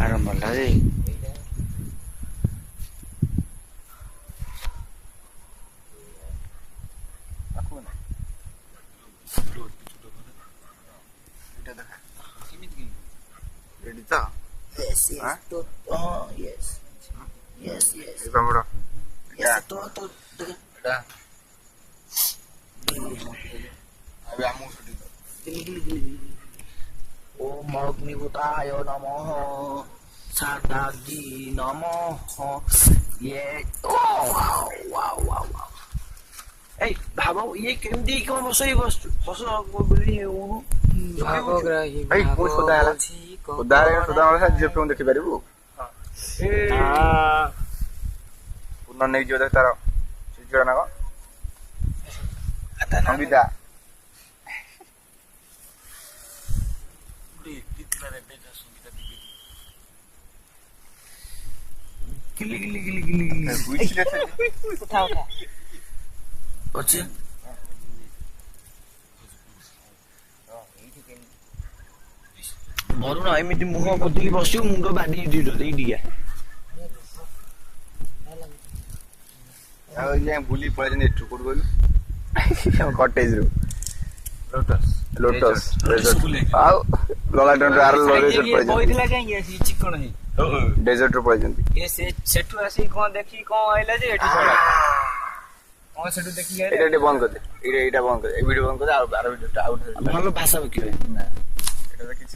ଆରମ୍ଭ ହେଲା ଯେ Yes, yes. Yes. Yes, yes. ବଡ଼ Yes, to. ଏଇଟା ଏବେ ଆମକୁ ଛୁଟି Om Agnivutayo Namaः Sardaji Namaः Yeah. Oh, wow. Hey, भाव ये केमती कौन बसई बस बोली ଭାଗଗ୍ରାହୀ ଭାଇ କୋଉ ସୋଦା ହେଲା ସୋଦା ଝିଅ ଫିଲ୍ମ ଦେଖିପାରିବୁ ପୂର୍ଣ୍ଣ ନେଇଯିବ ଦେଖ ତାର ସେ ଝିଅ ନା କଣ ସଙ୍ଗୀତା ଉଠା ଅଛି ମରୁନ ଏମିତି ମୁହଁ ପୋତିକି ବସିବୁ ମୁଣ୍ଡ ବାଡି ଦିଅ ଦେଇଦିଆ ଆଉ ଯାଇ ବୁଲି ପଳେଇଛନ୍ତି ଏଠୁ କୋଉଠି କହିଲୁ କଟେଜରୁ ଲୋଟସ୍ ଆଉ ଲଲାଟନ୍ ଆର ରେଜର୍ଟ ପଳେଇଛନ୍ତି କହିଥିଲା କାହିଁକି ଆସି ଚିକଣ ହେଇ ଡେଜର୍ଟରୁ ପଳେଇଛନ୍ତି ଇଏ ସେ ସେଠୁ ଆସିକି କଣ ଦେଖିକି କଣ ଆଇଲା ଯେ ଏଠି ଛଡା କଣ ସେଠୁ ଦେଖିକି ଆଇଲା ଏଇଟା ଟିକେ ବନ୍ଦ କରିଦେ ଏଇଟା ବନ୍ଦ କରିଦେ ଏଇ ଭିଡିଓ ବନ୍ଦ କରିଦେ ଆଉ ଆର ଭିଡିଓ ଆଉ ଭଲ ଭାଷା ବକିବେ ନା ଏଇଟା କିଛି